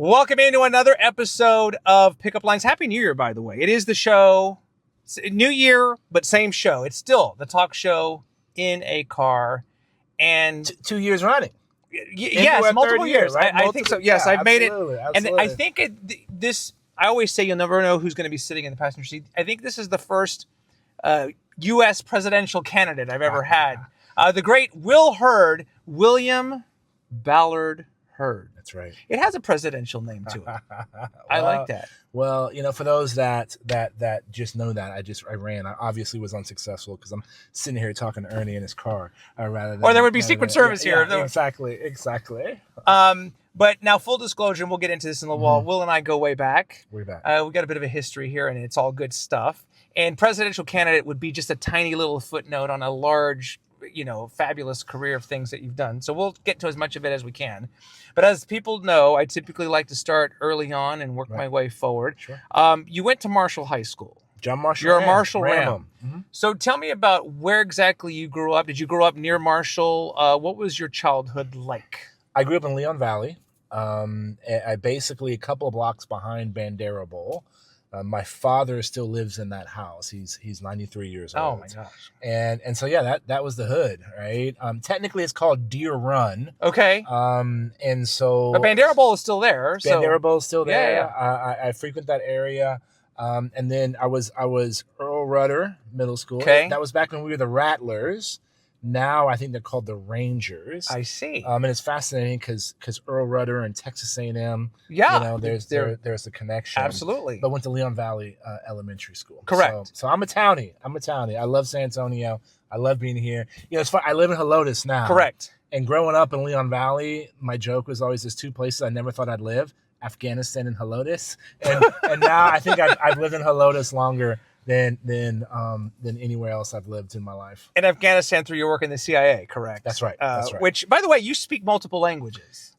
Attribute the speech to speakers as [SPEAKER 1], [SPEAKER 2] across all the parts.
[SPEAKER 1] Welcome into another episode of Pickup Lines. Happy New Year, by the way. It is the show. It's New Year, but same show. It's still the talk show in a car. And
[SPEAKER 2] 2 years running.
[SPEAKER 1] Yes, multiple years.
[SPEAKER 2] Right?
[SPEAKER 1] I think so. Yes, I've made it.
[SPEAKER 2] Absolutely.
[SPEAKER 1] And I think this, I always say you'll never know who's going to be sitting in the passenger seat. I think this is the first U.S. presidential candidate I've ever had. The great Will Hurd, William Ballard Hurd.
[SPEAKER 2] That's right.
[SPEAKER 1] It has a presidential name to it. I like that.
[SPEAKER 2] Well, for those that just know that, I ran. I obviously was unsuccessful because I'm sitting here talking to Ernie in his car. Rather than,
[SPEAKER 1] or there would be Secret Service here.
[SPEAKER 2] Yeah, exactly.
[SPEAKER 1] But now, full disclosure, and we'll get into this in the wall. Will and I go way back.
[SPEAKER 2] Way back.
[SPEAKER 1] We got a bit of a history here, and it's all good stuff. And presidential candidate would be just a tiny little footnote on a large, fabulous career of things that you've done. So we'll get to as much of it as we can. But as people know, I typically like to start early on and work my way forward.
[SPEAKER 2] Sure.
[SPEAKER 1] You went to Marshall High School.
[SPEAKER 2] John Marshall.
[SPEAKER 1] You're a Marshall Ram.
[SPEAKER 2] Mm-hmm.
[SPEAKER 1] So tell me about where exactly you grew up. Did you grow up near Marshall? What was your childhood like?
[SPEAKER 2] I grew up in Leon Valley. I basically a couple of blocks behind Bandera Bowl. My father still lives in that house. He's 93 years old.
[SPEAKER 1] Oh my gosh!
[SPEAKER 2] And so that was the hood, right? Technically, it's called Deer Run.
[SPEAKER 1] Okay.
[SPEAKER 2] And so
[SPEAKER 1] but Bandera Bowl is still there.
[SPEAKER 2] Bandera Bowl is still there.
[SPEAKER 1] Yeah.
[SPEAKER 2] I frequent that area. And then I was Earl Rudder Middle School.
[SPEAKER 1] Okay.
[SPEAKER 2] That was back when we were the Rattlers. Now I think they're called the Rangers.
[SPEAKER 1] I see.
[SPEAKER 2] And it's fascinating because Earl Rudder and Texas A&M.
[SPEAKER 1] Yeah.
[SPEAKER 2] There's a connection.
[SPEAKER 1] Absolutely.
[SPEAKER 2] But went to Leon Valley Elementary School.
[SPEAKER 1] Correct.
[SPEAKER 2] So I'm a townie. I love San Antonio. I love being here. It's fun. I live in Helotes now.
[SPEAKER 1] Correct.
[SPEAKER 2] And growing up in Leon Valley, my joke was always there's two places I never thought I'd live: Afghanistan and Helotes. And now I think I've lived in Helotes longer than anywhere else I've lived in my life.
[SPEAKER 1] In Afghanistan through your work in the CIA, correct?
[SPEAKER 2] That's right.
[SPEAKER 1] Which, by the way, you speak multiple languages.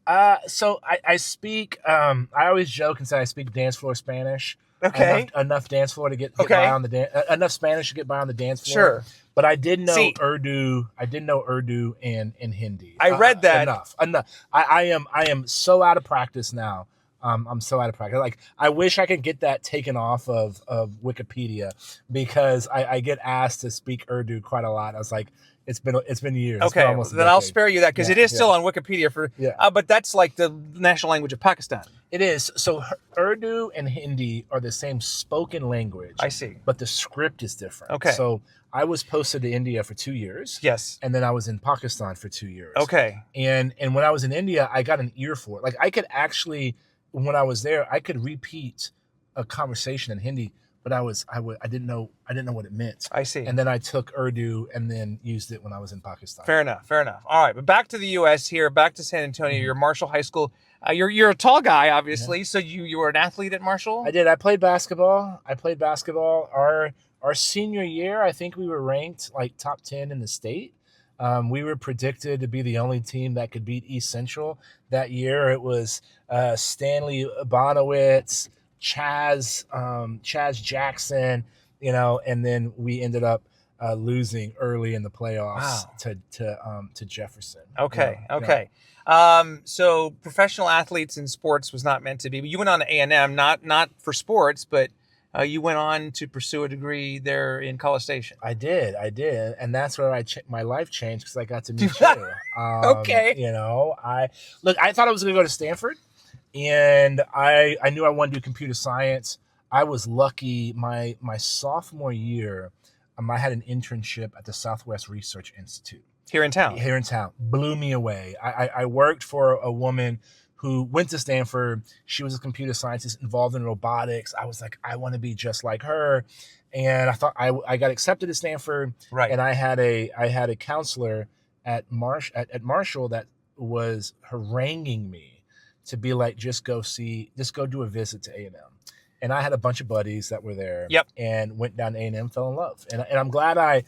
[SPEAKER 2] So I speak. I always joke and say I speak dance floor Spanish.
[SPEAKER 1] Okay.
[SPEAKER 2] Enough dance floor to get by on the enough Spanish to get by on the dance floor.
[SPEAKER 1] Sure.
[SPEAKER 2] But I did know Urdu. I did know Urdu and Hindi.
[SPEAKER 1] I read that.
[SPEAKER 2] Enough. I am so out of practice now. I'm so out of practice. Like, I wish I could get that taken off of Wikipedia because I get asked to speak Urdu quite a lot. I was like, it's been years.
[SPEAKER 1] Okay, then I'll spare you that because it is still on Wikipedia but that's like the national language of Pakistan.
[SPEAKER 2] It is. So Urdu and Hindi are the same spoken language.
[SPEAKER 1] I see.
[SPEAKER 2] But the script is different.
[SPEAKER 1] Okay.
[SPEAKER 2] So I was posted to India for 2 years.
[SPEAKER 1] Yes.
[SPEAKER 2] And then I was in Pakistan for 2 years.
[SPEAKER 1] Okay.
[SPEAKER 2] And when I was in India, I got an ear for it. Like, I could actually, when I was there, I could repeat a conversation in Hindi, but I didn't know what it meant.
[SPEAKER 1] I see.
[SPEAKER 2] And then I took Urdu and then used it when I was in Pakistan.
[SPEAKER 1] Fair enough. All right, but back to the U.S. here, back to San Antonio. You're Marshall High School. You're a tall guy, obviously. Yeah. So you were an athlete at Marshall?
[SPEAKER 2] I did. I played basketball. Our senior year, I think we were ranked like top 10 in the state. We were predicted to be the only team that could beat East Central that year. It was Stanley Bonowitz, Chaz Jackson, and then we ended up losing early in the playoffs to Jefferson.
[SPEAKER 1] Okay. So professional athletes in sports was not meant to be. But you went on to A&M, not for sports, but you went on to pursue a degree there in College Station.
[SPEAKER 2] I did, and that's where my life changed because I got to meet you.
[SPEAKER 1] Okay.
[SPEAKER 2] I thought I was going to go to Stanford, and I knew I wanted to do computer science. I was lucky. My sophomore year, I had an internship at the Southwest Research Institute
[SPEAKER 1] here in town.
[SPEAKER 2] Blew me away. I worked for a woman who went to Stanford. She was a computer scientist involved in robotics. I was like, I want to be just like her. And I thought I got accepted at Stanford. Right. And I had a counselor at Marshall that was haranguing me to be like, just go do a visit to A&M. And I had a bunch of buddies that were there. Yep. And went down to A&M, fell in love. And I'm glad I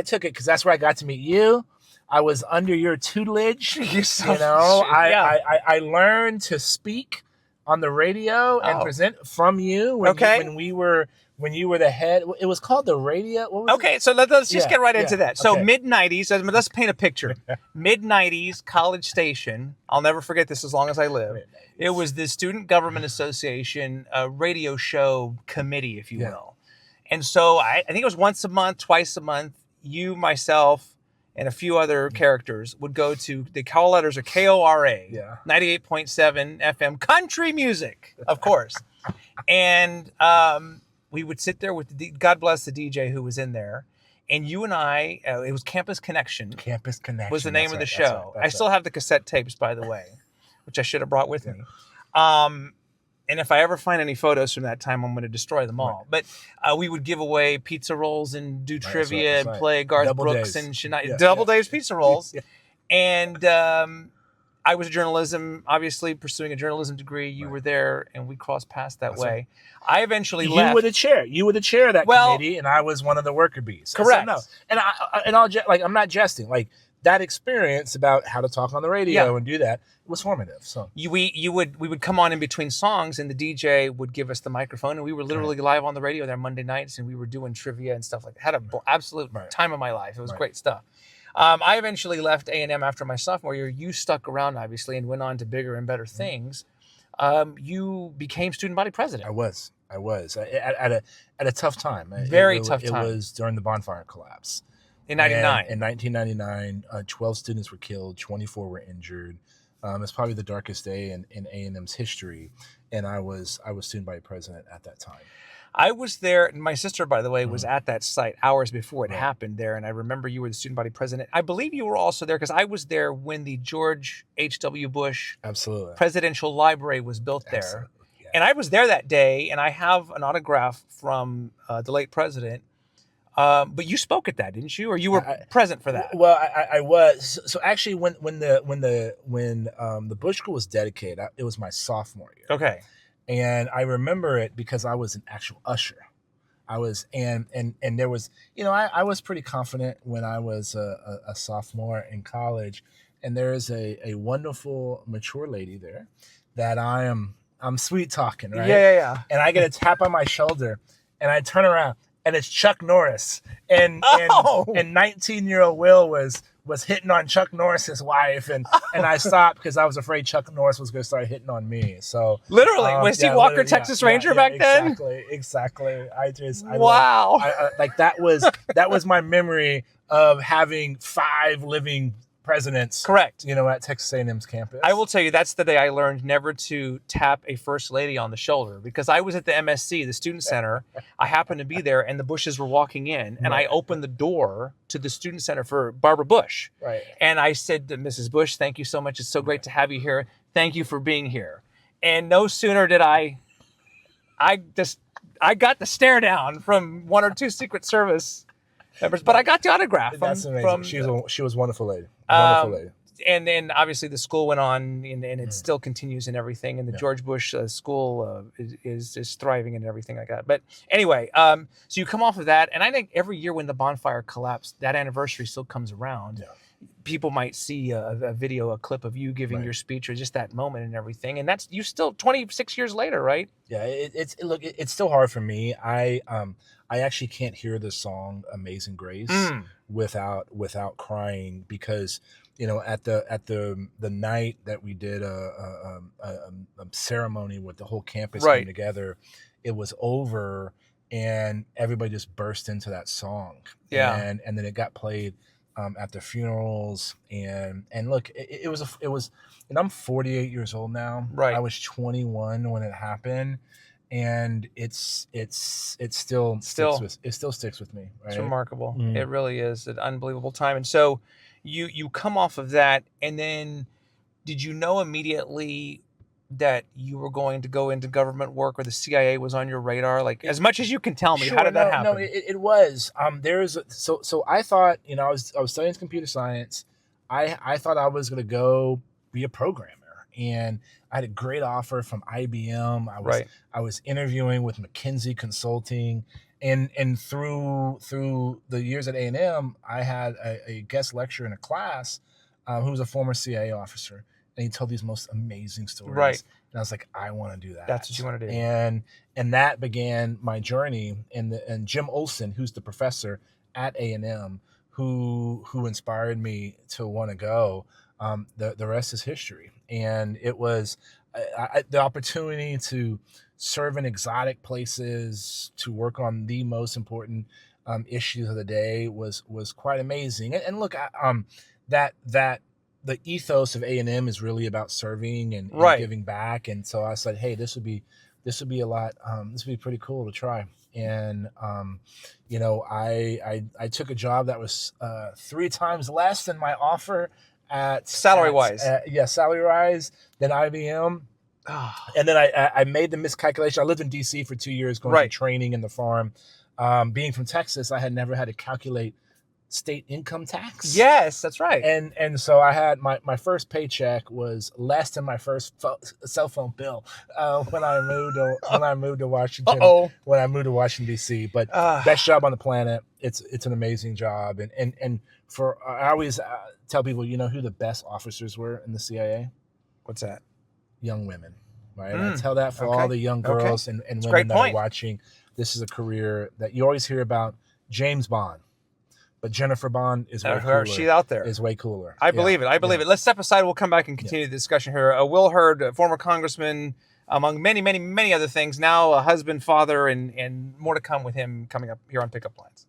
[SPEAKER 2] took it because that's where I got to meet you. I was under your tutelage. I learned to speak on the radio and present from you when we were when you were the head. It was called the radio. What was
[SPEAKER 1] Okay, so let's just
[SPEAKER 2] Yeah,
[SPEAKER 1] get right
[SPEAKER 2] yeah,
[SPEAKER 1] into that. So
[SPEAKER 2] okay.
[SPEAKER 1] mid-90s, let's paint a picture. Mid-90s, College Station. I'll never forget this as long as I live.
[SPEAKER 2] Mid-nineties.
[SPEAKER 1] It was the Student Government Association radio show committee, if you
[SPEAKER 2] Yeah.
[SPEAKER 1] will. And so I think it was once a month, twice a month, you, myself, and a few other characters would go to, the call letters are KORA,
[SPEAKER 2] Yeah.
[SPEAKER 1] 98.7 FM, country music, of course. And we would sit there with, God bless the DJ who was in there. And you and I, it was Campus Connection.
[SPEAKER 2] Campus Connection
[SPEAKER 1] Was the name
[SPEAKER 2] that's
[SPEAKER 1] of the
[SPEAKER 2] right,
[SPEAKER 1] show.
[SPEAKER 2] that's
[SPEAKER 1] I still have the cassette tapes, by the way, which I should have brought with
[SPEAKER 2] Yeah.
[SPEAKER 1] me. And if I ever find any photos from that time, I'm going to destroy them all. But we would give away pizza rolls and do trivia
[SPEAKER 2] that's
[SPEAKER 1] and
[SPEAKER 2] right.
[SPEAKER 1] play Garth
[SPEAKER 2] Double
[SPEAKER 1] Brooks
[SPEAKER 2] Days.
[SPEAKER 1] and Shania.
[SPEAKER 2] Yeah,
[SPEAKER 1] Double
[SPEAKER 2] yeah.
[SPEAKER 1] Days pizza rolls.
[SPEAKER 2] Yeah.
[SPEAKER 1] And I was journalism, obviously pursuing a journalism degree. You were there, and we crossed paths that
[SPEAKER 2] That's
[SPEAKER 1] way.
[SPEAKER 2] right.
[SPEAKER 1] I eventually
[SPEAKER 2] You
[SPEAKER 1] left.
[SPEAKER 2] were the chair. You were the chair of that
[SPEAKER 1] Well-
[SPEAKER 2] committee, and I was one of the worker bees. So
[SPEAKER 1] Correct.
[SPEAKER 2] no, I'm not jesting. Like that experience about how to talk on the radio and do that was formative. So
[SPEAKER 1] we would come on in between songs, and the DJ would give us the microphone, and we were literally live on the radio there Monday nights, and we were doing trivia and stuff like that. Had an absolute time of my life. It was great stuff. I eventually left A&M after my sophomore year. You stuck around, obviously, and went on to bigger and better things. You became student body president.
[SPEAKER 2] I was at a tough time.
[SPEAKER 1] Very tough time.
[SPEAKER 2] It was during the bonfire collapse
[SPEAKER 1] In 99.
[SPEAKER 2] In 1999, 12 students were killed, 24 were injured. It's probably the darkest day in A&M's history, and I was student body president at that time.
[SPEAKER 1] I was there. My sister, by the way, was at that site hours before it happened there. And I remember you were the student body president. I believe you were also there because I was there when the George H.W. Bush Presidential Library was built there.
[SPEAKER 2] Absolutely. Yeah.
[SPEAKER 1] And I was there that day, and I have an autograph from the late president. But you spoke at that, didn't you? Or you were present for that?
[SPEAKER 2] Well, I was. So actually, when the Bush School was dedicated, it was my sophomore year.
[SPEAKER 1] Okay.
[SPEAKER 2] And I remember it because I was an actual usher. I was, and there was, I was pretty confident when I was a sophomore in college, and there is a wonderful, mature lady there that I'm sweet talking, right?
[SPEAKER 1] Yeah.
[SPEAKER 2] And I get a tap on my shoulder, and I turn around, and it's Chuck Norris, and 19-year-old Will was hitting on Chuck Norris's wife, and I stopped because I was afraid Chuck Norris was going to start hitting on me. So
[SPEAKER 1] literally, was he Walker Texas Ranger back then?
[SPEAKER 2] Exactly.
[SPEAKER 1] Wow.
[SPEAKER 2] Like that was my memory of having 5 living presidents.
[SPEAKER 1] Correct.
[SPEAKER 2] At Texas A&M's campus.
[SPEAKER 1] I will tell you, that's the day I learned never to tap a first lady on the shoulder, because I was at the MSC, the student center. I happened to be there, and the Bushes were walking in, and I opened the door to the student center for Barbara Bush.
[SPEAKER 2] Right.
[SPEAKER 1] And I said to Mrs. Bush, "Thank you so much. It's so great to have you here. Thank you for being here." And no sooner did I got the stare down from 1 or 2 Secret Service members, but I got the autograph.
[SPEAKER 2] That's amazing. She was a wonderful lady. Wonderful lady.
[SPEAKER 1] And then obviously the school went on, and it still continues and everything. And the George Bush school is thriving and everything like that. But anyway, so you come off of that, and I think every year when the bonfire collapsed, that anniversary still comes around. Yeah. People might see a video, a clip of you giving your speech, or just that moment and everything. And that's you still 26 years later, right?
[SPEAKER 2] Yeah, it's still hard for me. I actually can't hear the song "Amazing Grace" without crying, because at the night that we did a ceremony with the whole campus came together, it was over, and everybody just burst into that song.
[SPEAKER 1] Yeah,
[SPEAKER 2] and then it got played at the funerals, and look, it was, and I'm 48 years old now.
[SPEAKER 1] Right, I
[SPEAKER 2] was 21 when it happened. And it still sticks with me. Right?
[SPEAKER 1] It's remarkable.
[SPEAKER 2] Mm-hmm.
[SPEAKER 1] It really is an unbelievable time. And so you come off of that, and then did you know immediately that you were going to go into government work, or the CIA was on your radar? Like, as much as you can tell me, how did that happen?
[SPEAKER 2] No, it was. So I thought, I was studying computer science. I thought I was going to go be a programmer. And I had a great offer from IBM. I was interviewing with McKinsey Consulting, and through the years at A&M, I had a guest lecturer in a class who was a former CIA officer, and he told these most amazing stories.
[SPEAKER 1] Right.
[SPEAKER 2] And I was like, I want to do that.
[SPEAKER 1] That's what you want to do.
[SPEAKER 2] And that began my journey. And Jim Olson, who's the professor at A&M, who inspired me to want to go. The rest is history. And it was the opportunity to serve in exotic places, to work on the most important issues of the day was quite amazing. And look, that the ethos of A&M is really about serving and giving back. And so I said, hey, this would be a lot. This would be pretty cool to try. And I took a job that was 3 times less than my offer at
[SPEAKER 1] salary wise
[SPEAKER 2] than IBM. And then I made the miscalculation. I lived in DC for 2 years going through training in the farm. Being from Texas, I had never had to calculate state income tax.
[SPEAKER 1] Yes, that's right.
[SPEAKER 2] And so I had my first paycheck was less than my first cell phone bill when I moved to Washington. When I moved to Washington D.C. But best job on the planet. It's an amazing job. And for I always tell people, you know who the best officers were in the CIA?
[SPEAKER 1] What's that?
[SPEAKER 2] Young women, right? And I tell that for all the young girls and women that are watching. This is a career that you always hear about. James Bond. But Jennifer Bond is way cooler.
[SPEAKER 1] She's out there.
[SPEAKER 2] Is way cooler.
[SPEAKER 1] I believe it. I believe it. Let's step aside. We'll come back and continue the discussion here. Will Hurd, former congressman, among many, many, many other things, now a husband, father, and more to come with him coming up here on Pickup Lines.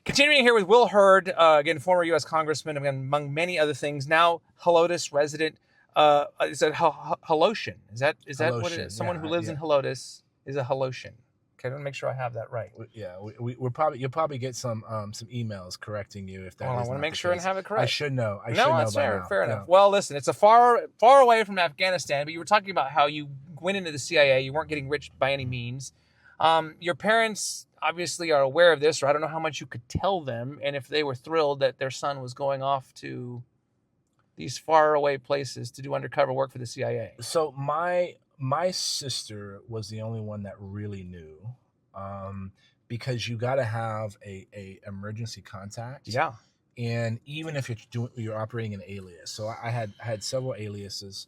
[SPEAKER 1] Continuing here with Will Hurd, again, former U.S. congressman, again, among many other things, now Helotes resident. Is that Helosian? Is that
[SPEAKER 2] Helosian,
[SPEAKER 1] what it is? Someone who lives in Helotes is a Helosian. Okay, I want to make sure I have that right.
[SPEAKER 2] Yeah, you'll probably get some emails correcting you if that.
[SPEAKER 1] Well, I want to make sure and have it correct.
[SPEAKER 2] I should know.
[SPEAKER 1] That's fair enough. Well, listen, it's a far away from Afghanistan, but you were talking about how you went into the CIA. You weren't getting rich by any means. Your parents obviously are aware of this, or I don't know how much you could tell them, and if they were thrilled that their son was going off to these far away places to do undercover work for the CIA.
[SPEAKER 2] So my sister was the only one that really knew, because you got to have a emergency contact.
[SPEAKER 1] Yeah.
[SPEAKER 2] And even if you're operating an alias, so I had several aliases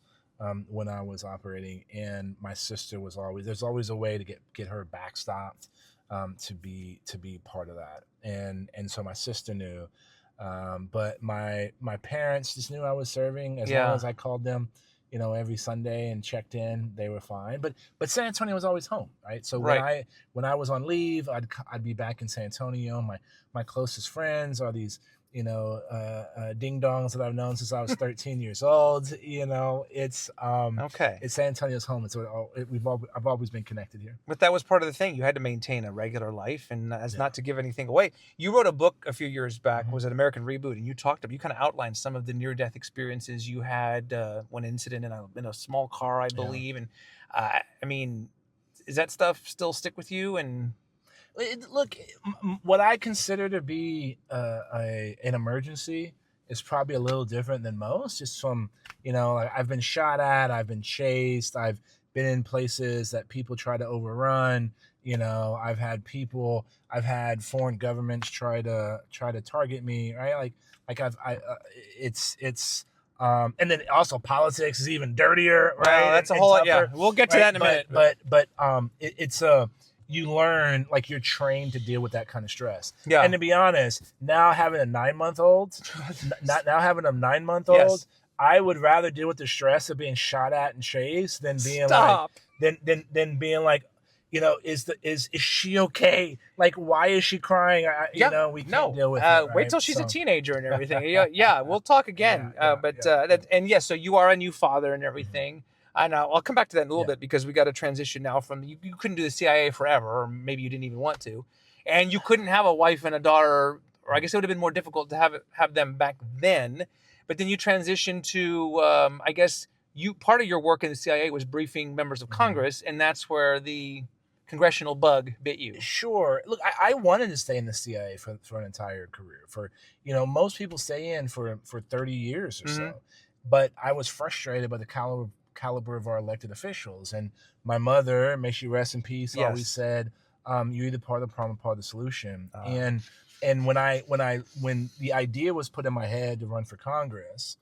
[SPEAKER 2] when I was operating, and my sister there's always a way to get her backstopped to be part of that, and so my sister knew, but my parents just knew I was serving. As long as I called them, every Sunday and checked in, they were fine. But San Antonio was always home, right? So when I was on leave, I'd be back in San Antonio. My closest friends are these ding dongs that I've known since I was 13 years old. It's it's San Antonio's home. I've always been connected here.
[SPEAKER 1] But that was part of the thing. You had to maintain a regular life, and not to give anything away. You wrote a book a few years back. Was it American Reboot? And you kind of outlined some of the near-death experiences you had. One incident in a small car, I believe. And I mean, is that stuff still stick with you? And
[SPEAKER 2] look, what I consider to be an emergency is probably a little different than most. Just from, I've been shot at, I've been chased, I've been in places that people try to overrun. I've had foreign governments try to target me, right? And then also politics is even dirtier, right?
[SPEAKER 1] Wow, that's a whole lot. Yeah, we'll get to that in a minute.
[SPEAKER 2] But it's you learn, you're trained to deal with that kind of stress.
[SPEAKER 1] Yeah.
[SPEAKER 2] And to be honest, now having a 9-month-old, yes, I would rather deal with the stress of being shot at and chased than being than being like, is she okay? Like, why is she crying? We can't deal with it. Right?
[SPEAKER 1] Wait till she's a teenager and everything. Yeah, we'll talk again. So you are a new father and everything. And I'll come back to that in a little bit, because we got to transition now from you couldn't do the CIA forever, or maybe you didn't even want to, and you couldn't have a wife and a daughter, or I guess it would have been more difficult to have them back then. But then you transitioned to, I guess part of your work in the CIA was briefing members of Congress, and that's where the congressional bug bit you.
[SPEAKER 2] Sure. Look, I wanted to stay in the CIA for an entire career. For most people stay in for 30 years or so, but I was frustrated by the caliber of our elected officials. And my mother, may she rest in peace,
[SPEAKER 1] Yes.
[SPEAKER 2] always said, you're either part of the problem or part of the solution. And when the idea was put in my head to run for Congress,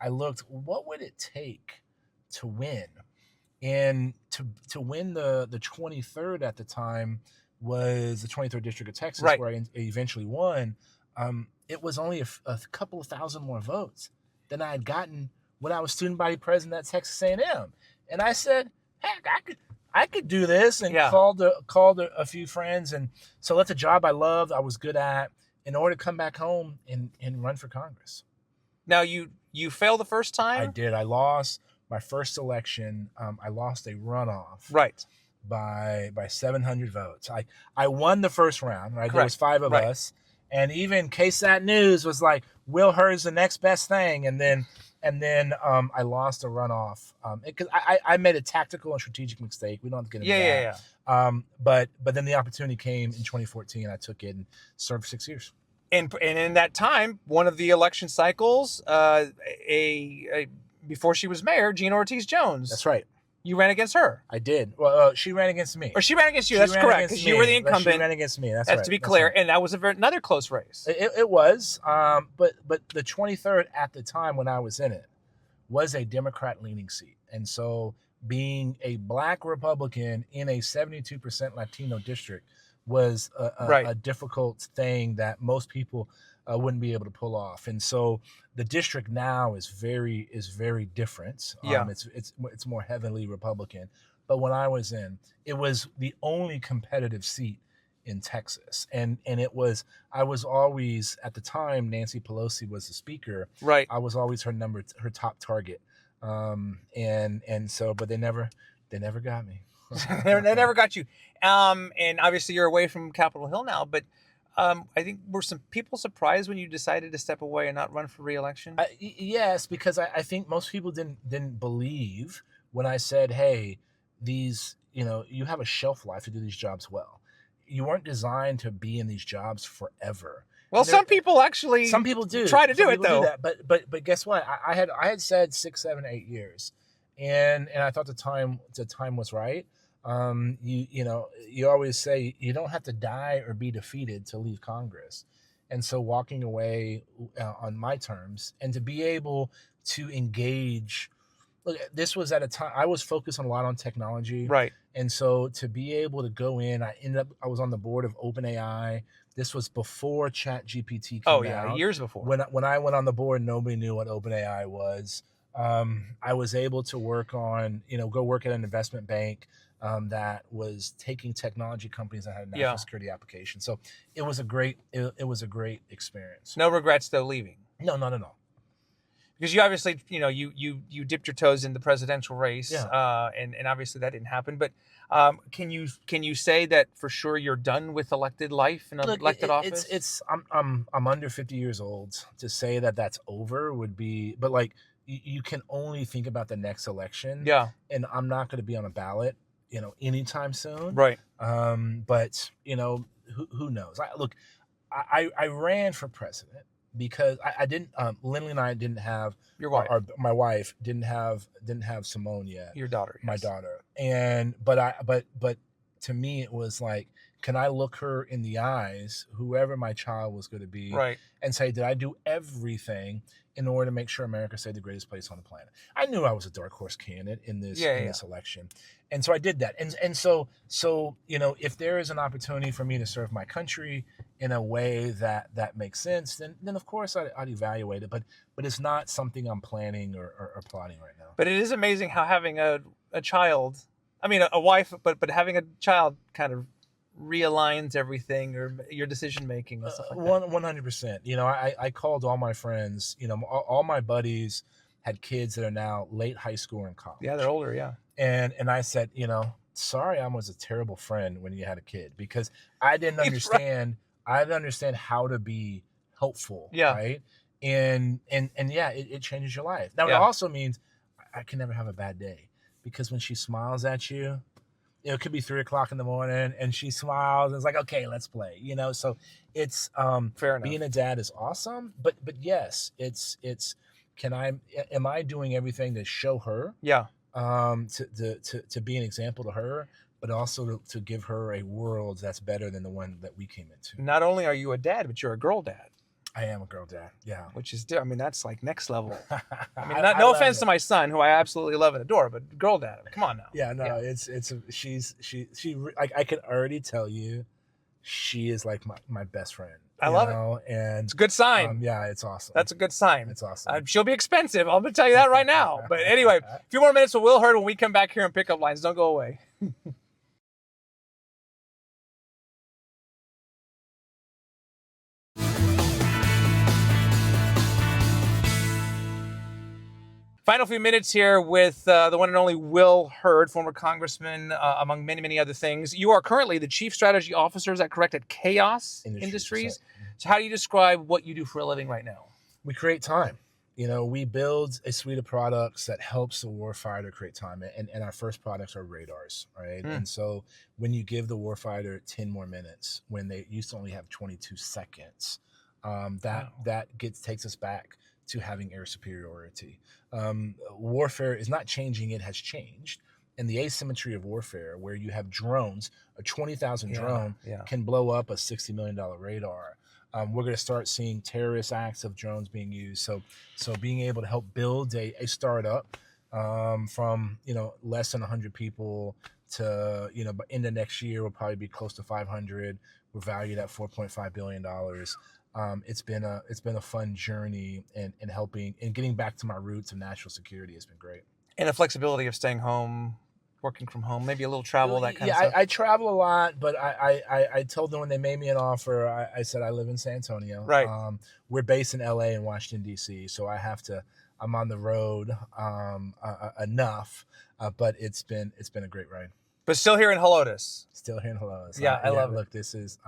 [SPEAKER 2] I looked, what would it take to win? And to win the 23rd at the time was the 23rd District of Texas,
[SPEAKER 1] Right.
[SPEAKER 2] where I eventually won. It was only a couple of thousand more votes than I had gotten when I was student body president at Texas A&M. And I said, heck, I could do this, and called a few friends. And so that's a job I loved, I was good at, in order to come back home and run for Congress.
[SPEAKER 1] Now, you failed the first time?
[SPEAKER 2] I did. I lost my first election. I lost a runoff.
[SPEAKER 1] Right.
[SPEAKER 2] By 700 votes. I won the first round, right?
[SPEAKER 1] Correct.
[SPEAKER 2] There was 5 of us. And even KSAT News was like, Will Hurd's the next best thing. And then I lost a runoff. Because I made a tactical and strategic mistake. We don't have to get into that. But then the opportunity came in 2014. I took it and served for 6 years.
[SPEAKER 1] And in that time, one of the election cycles, before she was mayor, Gina Ortiz-Jones.
[SPEAKER 2] That's right.
[SPEAKER 1] You ran against her.
[SPEAKER 2] I did. Well, she ran against me.
[SPEAKER 1] Or she ran against you. That's correct, because you were the incumbent.
[SPEAKER 2] She ran against me. That's
[SPEAKER 1] right. To be clear. Right. And that was another close race.
[SPEAKER 2] It was. But the 23rd at the time when I was in it was a Democrat-leaning seat. And so being a black Republican in a 72% Latino district was a difficult thing that most people wouldn't be able to pull off. And so the district now is very different. It's more heavily Republican. But when I was in, it was the only competitive seat in Texas. And I was always, at the time, Nancy Pelosi was the speaker.
[SPEAKER 1] Right.
[SPEAKER 2] I was always her top target. And so, but they never got me.
[SPEAKER 1] They never got you. And obviously you're away from Capitol Hill now, but I think were some people surprised when you decided to step away and not run for re-election?
[SPEAKER 2] Yes, because I think most people didn't believe when I said, hey, you have a shelf life to do these jobs well. You weren't designed to be in these jobs forever.
[SPEAKER 1] Well, some people do try to do it though.
[SPEAKER 2] But guess what? I had said 6, 7, 8 years, and I thought the time was right. You always say you don't have to die or be defeated to leave Congress. And so walking away on my terms and to be able to engage, look, this was at a time I was focused a lot on technology.
[SPEAKER 1] Right. And
[SPEAKER 2] so to be able to go in, I was on the board of OpenAI. This was before ChatGPT came out.
[SPEAKER 1] Years before.
[SPEAKER 2] When I went on the board, nobody knew what OpenAI was. I was able to work on, go work at an investment bank that was taking technology companies that had national security applications. So it was a great experience.
[SPEAKER 1] No regrets though leaving.
[SPEAKER 2] No, not at all.
[SPEAKER 1] Because you obviously, you dipped your toes in the presidential race, and obviously that didn't happen. But can you say that for sure you're done with elected life and elected office?
[SPEAKER 2] I'm under 50 years old. To say that that's over would be, but like you can only think about the next election.
[SPEAKER 1] Yeah.
[SPEAKER 2] And I'm not going to be on a ballot, anytime soon.
[SPEAKER 1] Right.
[SPEAKER 2] But who knows? I ran for president because I didn't. Lindley and I didn't have
[SPEAKER 1] your wife.
[SPEAKER 2] My wife didn't have Simone yet.
[SPEAKER 1] Your daughter. Yes.
[SPEAKER 2] My daughter. But to me it was like, can I look her in the eyes, whoever my child was going to be,
[SPEAKER 1] right, and
[SPEAKER 2] say, did I do everything in order to make sure America stayed the greatest place on the planet? I knew I was a dark horse candidate in this election. And so I did that. And so if there is an opportunity for me to serve my country in a way that makes sense, then of course I'd evaluate it. But it's not something I'm planning or plotting right now.
[SPEAKER 1] But it is amazing how having a child, a wife, but having a child kind of realigns everything, or your decision making and stuff like that.
[SPEAKER 2] 100%. I called all my friends. All my buddies had kids that are now late high school and college.
[SPEAKER 1] Yeah, they're older. Yeah.
[SPEAKER 2] And I said, sorry, I was a terrible friend when you had a kid, because I didn't understand. I didn't understand how to be helpful.
[SPEAKER 1] Yeah.
[SPEAKER 2] Right. And it changes your life. Now it also means I can never have a bad day, because when she smiles at you, it could be 3:00 in the morning and she smiles and it's like, okay, let's play, so it's,
[SPEAKER 1] fair enough.
[SPEAKER 2] Being a dad is awesome, but yes, am I doing everything to show her to be an example to her, but also to give her a world that's better than the one that we came into.
[SPEAKER 1] Not only are you a dad, but you're a girl dad.
[SPEAKER 2] I am a girl dad. Yeah.
[SPEAKER 1] Which is, I mean, that's like next level. I mean,
[SPEAKER 2] I
[SPEAKER 1] no
[SPEAKER 2] love
[SPEAKER 1] offense
[SPEAKER 2] it.
[SPEAKER 1] to my son, who I absolutely love and adore, but girl dad, come on now.
[SPEAKER 2] Yeah, no, I can already tell you, she is like my best friend.
[SPEAKER 1] I love it.
[SPEAKER 2] And
[SPEAKER 1] it's a good sign.
[SPEAKER 2] Yeah, it's awesome.
[SPEAKER 1] That's a good sign.
[SPEAKER 2] It's awesome.
[SPEAKER 1] She'll be expensive. I'm going to tell you that right now. But anyway, a few more minutes with Will Hurd when we come back here on Pickup Lines. Don't go away. Final few minutes here with the one and only Will Hurd, former congressman, among many, many other things. You are currently the Chief Strategy Officer, is that correct, at Chaos Industries? So how do you describe what you do for a living right now?
[SPEAKER 2] We create time. We build a suite of products that helps the warfighter create time. And our first products are radars, right? And so when you give the warfighter 10 more minutes, when they used to only have 22 seconds, takes us back to having air superiority. Warfare is not changing, it has changed. And the asymmetry of warfare, where you have drones, a 20,000 drone can blow up a $60 million radar. We're going to start seeing terrorist acts of drones being used. So being able to help build a startup from less than 100 people to but in the next year we'll probably be close to 500. We're valued at $4.5 billion. It's been a fun journey, and helping and getting back to my roots of national security has been great.
[SPEAKER 1] And the flexibility of staying home, working from home, maybe a little travel, that kind of stuff.
[SPEAKER 2] I travel a lot, but I told them when they made me an offer, I said I live in San Antonio.
[SPEAKER 1] Right.
[SPEAKER 2] We're based in LA and Washington D.C., so I'm on the road enough, but it's been a great ride.
[SPEAKER 1] But still here in Helotes.
[SPEAKER 2] Still here in Helotes.
[SPEAKER 1] Yeah, I love it.
[SPEAKER 2] Look, this is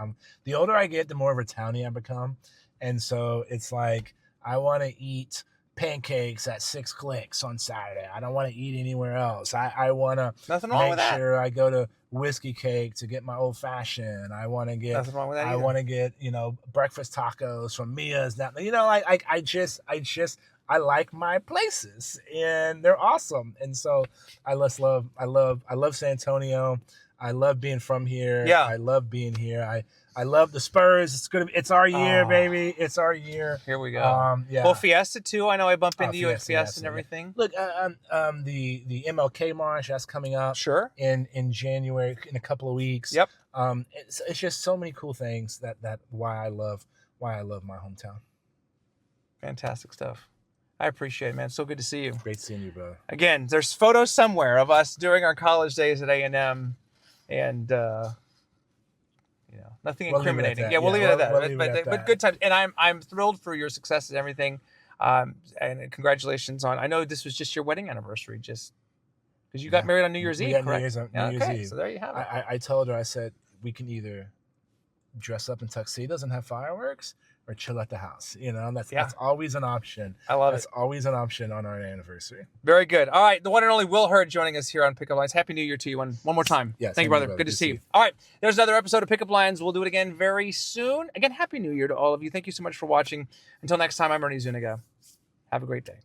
[SPEAKER 2] the older I get, the more of a townie I become, and so it's like I want to eat pancakes at 6 Clicks on Saturday. I don't want to eat anywhere else. I want to make sure I go to Whiskey Cake to get my old fashioned. I want to get
[SPEAKER 1] nothing wrong with that.
[SPEAKER 2] I want to get breakfast tacos from Mia's. Now I like my places, and they're awesome. And so I love San Antonio. I love being from here.
[SPEAKER 1] Yeah.
[SPEAKER 2] I love being here. I love the Spurs. It's our year, baby. It's our year.
[SPEAKER 1] Here we go.
[SPEAKER 2] Yeah.
[SPEAKER 1] Well, Fiesta too. I know I bump into you at Fiesta and everything.
[SPEAKER 2] Look, the MLK March, that's coming up.
[SPEAKER 1] Sure.
[SPEAKER 2] In January, in a couple of weeks.
[SPEAKER 1] Yep.
[SPEAKER 2] It's just so many cool things that why I love my hometown.
[SPEAKER 1] Fantastic stuff. I appreciate it, man. So good to see you.
[SPEAKER 2] Great seeing you, brother.
[SPEAKER 1] Again, there's photos somewhere of us during our college days at A&M, and nothing incriminating. We'll leave it at that. But good times, and I'm thrilled for your success and everything. And congratulations on. I know this was just your wedding anniversary, just because you got married on New Year's Eve, correct?
[SPEAKER 2] New Year's Eve.
[SPEAKER 1] So there you have it.
[SPEAKER 2] I told her, I said, we can either dress up in tuxedos and have fireworks, or chill at the house. That's always an option.
[SPEAKER 1] I love it.
[SPEAKER 2] That's always an option on our anniversary.
[SPEAKER 1] Very good. All right, the one and only Will Hurd joining us here on Pickup Lines. Happy New Year to you one more time.
[SPEAKER 2] Yeah,
[SPEAKER 1] thank you, brother. Good to see you. All right, there's another episode of Pickup Lines. We'll do it again very soon. Again, Happy New Year to all of you. Thank you so much for watching. Until next time, I'm Ernie Zuniga. Have a great day.